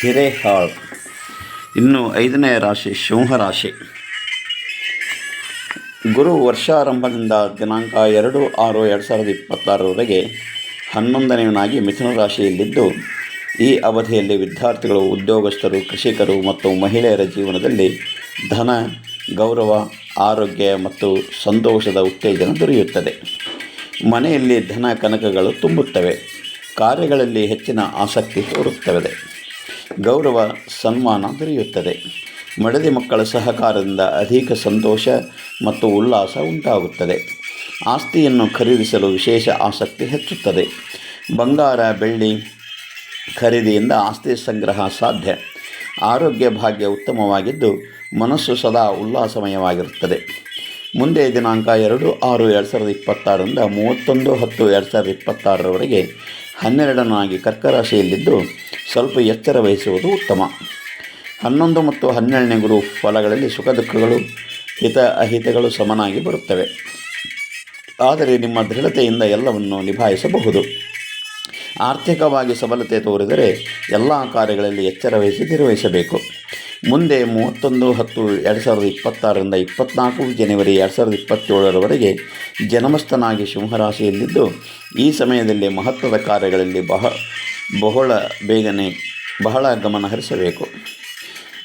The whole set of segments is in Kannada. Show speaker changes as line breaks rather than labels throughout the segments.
ಹಿರೇಹಾಳ್. ಇನ್ನು 5ನೇ ರಾಶಿ ಸಿಂಹರಾಶಿ. ಗುರು ವರ್ಷಾರಂಭದಿಂದ ದಿನಾಂಕ 2/6/2026 11ನೇವನಾಗಿ ಮಿಥುನ ರಾಶಿಯಲ್ಲಿದ್ದು, ಈ ಅವಧಿಯಲ್ಲಿ ವಿದ್ಯಾರ್ಥಿಗಳು, ಉದ್ಯೋಗಸ್ಥರು, ಕೃಷಿಕರು ಮತ್ತು ಮಹಿಳೆಯರ ಜೀವನದಲ್ಲಿ ಧನ, ಗೌರವ, ಆರೋಗ್ಯ ಮತ್ತು ಸಂತೋಷದ ಉತ್ತೇಜನ ದೊರೆಯುತ್ತದೆ. ಮನೆಯಲ್ಲಿ ಧನ ಕನಕಗಳು ತುಂಬುತ್ತವೆ. ಕಾರ್ಯಗಳಲ್ಲಿ ಹೆಚ್ಚಿನ ಆಸಕ್ತಿ ತೋರುತ್ತದೆ. ಗೌರವ, ಸನ್ಮಾನ ದೊರೆಯುತ್ತದೆ. ಮಡದಿ ಮಕ್ಕಳ ಸಹಕಾರದಿಂದ ಅಧಿಕ ಸಂತೋಷ ಮತ್ತು ಉಲ್ಲಾಸ ಉಂಟಾಗುತ್ತದೆ. ಆಸ್ತಿಯನ್ನು ಖರೀದಿಸಲು ವಿಶೇಷ ಆಸಕ್ತಿ ಹೆಚ್ಚುತ್ತದೆ. ಬಂಗಾರ, ಬೆಳ್ಳಿ ಖರೀದಿಯಿಂದ ಆಸ್ತಿ ಸಂಗ್ರಹ ಸಾಧ್ಯ. ಆರೋಗ್ಯ ಭಾಗ್ಯ ಉತ್ತಮವಾಗಿದ್ದು, ಮನಸ್ಸು ಸದಾ ಉಲ್ಲಾಸಮಯವಾಗಿರುತ್ತದೆ. ಮುಂದೆ ದಿನಾಂಕ 2/6/2026 31/10/2026 12ನೇವನಾಗಿ ಕರ್ಕ ರಾಶಿಯಲ್ಲಿದ್ದು, ಸ್ವಲ್ಪ ಎಚ್ಚರ ವಹಿಸುವುದು ಉತ್ತಮ. 11 ಮತ್ತು 12ನೇ ಗುರು ಫಲಗಳಲ್ಲಿ ಸುಖ ದುಃಖಗಳು, ಹಿತ ಅಹಿತಗಳು ಸಮನಾಗಿ ಬರುತ್ತವೆ. ಆದರೆ ನಿಮ್ಮ ದೃಢತೆಯಿಂದ ಎಲ್ಲವನ್ನು ನಿಭಾಯಿಸಬಹುದು. ಆರ್ಥಿಕವಾಗಿ ಸಬಲತೆ ತೋರಿದರೆ ಎಲ್ಲ ಕಾರ್ಯಗಳಲ್ಲಿ ಎಚ್ಚರ ವಹಿಸಿ ನಿರ್ವಹಿಸಬೇಕು. ಮುಂದೆ 31/10/2026 24 ಜನವರಿ 2027 ಜನ್ಮಸ್ಥನಾಗಿ ಸಿಂಹರಾಶಿಯಲ್ಲಿದ್ದು, ಈ ಸಮಯದಲ್ಲಿ ಮಹತ್ವದ ಕಾರ್ಯಗಳಲ್ಲಿ ಬಹಳ ಗಮನ ಹರಿಸಬೇಕು.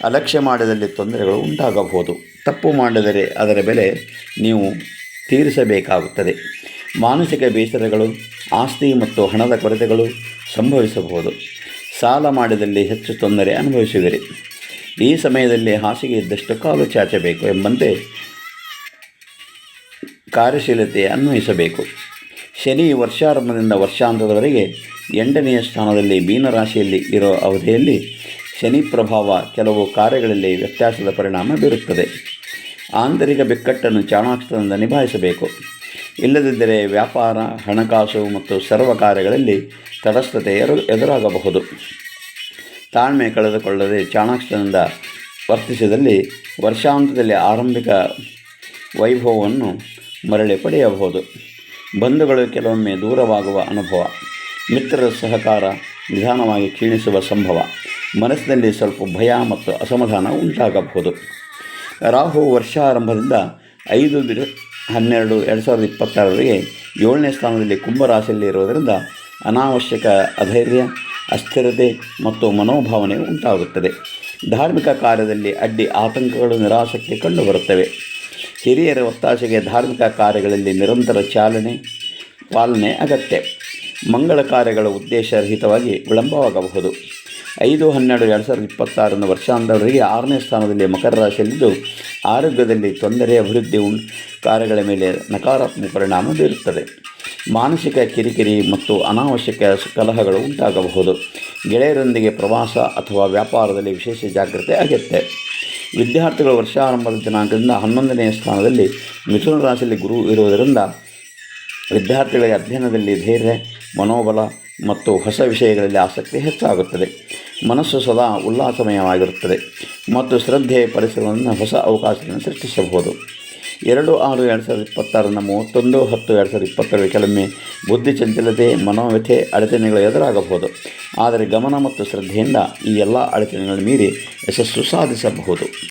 ಅಲಕ್ಷ್ಯ ಮಾಡಿದಲ್ಲಿ ತೊಂದರೆಗಳು ಉಂಟಾಗಬಹುದು. ತಪ್ಪು ಮಾಡಿದರೆ ಅದರ ಬೆಲೆ ನೀವು ತೀರಿಸಬೇಕಾಗುತ್ತದೆ. ಮಾನಸಿಕ ಬೇಸರಗಳು, ಆಸ್ತಿ ಮತ್ತು ಹಣದ ಕೊರತೆಗಳು ಸಂಭವಿಸಬಹುದು. ಸಾಲ ಮಾಡಿದಲ್ಲಿ ಹೆಚ್ಚು ತೊಂದರೆ ಅನುಭವಿಸುವಿರಿ. ಈ ಸಮಯದಲ್ಲಿ ಹಾಸಿಗೆ ಇದ್ದಷ್ಟು ಕಾಲು ಚಾಚಬೇಕು ಎಂಬಂತೆ ಕಾರ್ಯಶೀಲತೆ ಅನ್ವಯಿಸಬೇಕು. ಶನಿ ವರ್ಷಾರಂಭದಿಂದ ವರ್ಷಾಂತದವರೆಗೆ 8ನೇ ಸ್ಥಾನದಲ್ಲಿ ಮೀನರಾಶಿಯಲ್ಲಿ ಇರೋ ಅವಧಿಯಲ್ಲಿ ಶನಿ ಪ್ರಭಾವ ಕೆಲವು ಕಾರ್ಯಗಳಲ್ಲಿ ವ್ಯತ್ಯಾಸದ ಪರಿಣಾಮ ಬೀರುತ್ತದೆ. ಆಂತರಿಕ ಬಿಕ್ಕಟ್ಟನ್ನು ಚಾಣಾಕ್ಷದಿಂದ ನಿಭಾಯಿಸಬೇಕು. ಇಲ್ಲದಿದ್ದರೆ ವ್ಯಾಪಾರ, ಹಣಕಾಸು ಮತ್ತು ಸರ್ವ ಕಾರ್ಯಗಳಲ್ಲಿ ತಟಸ್ಥತೆ ಎದುರಾಗಬಹುದು. ತಾಳ್ಮೆ ಕಳೆದುಕೊಳ್ಳದೆ ಚಾಣಾಕ್ಷದಿಂದ ವರ್ತಿಸಿದಲ್ಲಿ ವರ್ಷಾಂತದಲ್ಲಿ ಆರಂಭಿಕ ವೈಭವವನ್ನು ಮರಳಿ ಪಡೆಯಬಹುದು. ಬಂಧುಗಳು ಕೆಲವೊಮ್ಮೆ ದೂರವಾಗುವ ಅನುಭವ, ಮಿತ್ರರ ಸಹಕಾರ ನಿಧಾನವಾಗಿ ಕ್ಷೀಣಿಸುವ ಸಂಭವ, ಮನಸ್ಸಿನಲ್ಲಿ ಸ್ವಲ್ಪ ಭಯ ಮತ್ತು ಅಸಮಾಧಾನ ಉಂಟಾಗಬಹುದು. ರಾಹು ವರ್ಷಾರಂಭದಿಂದ 5/12/2026 7ನೇ ಸ್ಥಾನದಲ್ಲಿ ಕುಂಭರಾಶಿಯಲ್ಲಿ ಇರುವುದರಿಂದ ಅನಾವಶ್ಯಕ ಅಧೈರ್ಯ, ಅಸ್ಥಿರತೆ ಮತ್ತು ಮನೋಭಾವನೆ ಉಂಟಾಗುತ್ತದೆ. ಧಾರ್ಮಿಕ ಕಾರ್ಯದಲ್ಲಿ ಅಡ್ಡಿ ಆತಂಕಗಳು, ನಿರಾಸಕ್ತಿ ಕಂಡುಬರುತ್ತವೆ. ಹಿರಿಯರ ಒತ್ತಾಸೆಗೆ ಧಾರ್ಮಿಕ ಕಾರ್ಯಗಳಲ್ಲಿ ನಿರಂತರ ಪಾಲನೆ ಅಗತ್ಯ. ಮಂಗಳ ಕಾರ್ಯಗಳ ಉದ್ದೇಶರಹಿತವಾಗಿ ವಿಳಂಬವಾಗಬಹುದು. 5/12/2026 ವರ್ಷಾಂತದವರೆಗೆ 6ನೇ ಸ್ಥಾನದಲ್ಲಿ ಮಕರ ರಾಶಿಯಲ್ಲಿದ್ದು, ಆರೋಗ್ಯದಲ್ಲಿ ತೊಂದರೆ, ಅಭಿವೃದ್ಧಿ ಕಾರ್ಯಗಳ ಮೇಲೆ ನಕಾರಾತ್ಮಕ ಪರಿಣಾಮ ಬೀರುತ್ತದೆ. ಮಾನಸಿಕ ಕಿರಿಕಿರಿ ಮತ್ತು ಅನಾವಶ್ಯಕ ಕಲಹಗಳು ಉಂಟಾಗಬಹುದು. ಗೆಳೆಯರೊಂದಿಗೆ ಪ್ರವಾಸ ಅಥವಾ ವ್ಯಾಪಾರದಲ್ಲಿ ವಿಶೇಷ ಜಾಗ್ರತೆ ಅಗತ್ಯ. ವಿದ್ಯಾರ್ಥಿಗಳು ವರ್ಷಾರಂಭದ ದಿನಾಂಕದಿಂದ 11ನೇ ಸ್ಥಾನದಲ್ಲಿ ಮಿಥುನ ರಾಶಿಯಲ್ಲಿ ಗುರು ಇರುವುದರಿಂದ ವಿದ್ಯಾರ್ಥಿಗಳಿಗೆ ಅಧ್ಯಯನದಲ್ಲಿ ಧೈರ್ಯ, ಮನೋಬಲ ಮತ್ತು ಹೊಸ ವಿಷಯಗಳಲ್ಲಿ ಆಸಕ್ತಿ ಹೆಚ್ಚಾಗುತ್ತದೆ. ಮನಸ್ಸು ಸದಾ ಉಲ್ಲಾಸಮಯವಾಗಿರುತ್ತದೆ ಮತ್ತು ಶ್ರದ್ಧೆಯ ಪರಿಸರವನ್ನು ಹೊಸ ಅವಕಾಶಗಳನ್ನು ಸೃಷ್ಟಿಸಬಹುದು. 2/6/2026 31/10/2022 ಕೆಲವೊಮ್ಮೆ ಬುದ್ಧಿ ಚಂಚಲತೆ, ಮನೋವ್ಯಥೆ, ಅಡಚಣೆಗಳು ಎದುರಾಗಬಹುದು. ಆದರೆ ಗಮನ ಮತ್ತು ಶ್ರದ್ಧೆಯಿಂದ ಈ ಎಲ್ಲ ಅಡಚಣೆಗಳನ್ನು ಮೀರಿ ಯಶಸ್ಸು ಸಾಧಿಸಬಹುದು.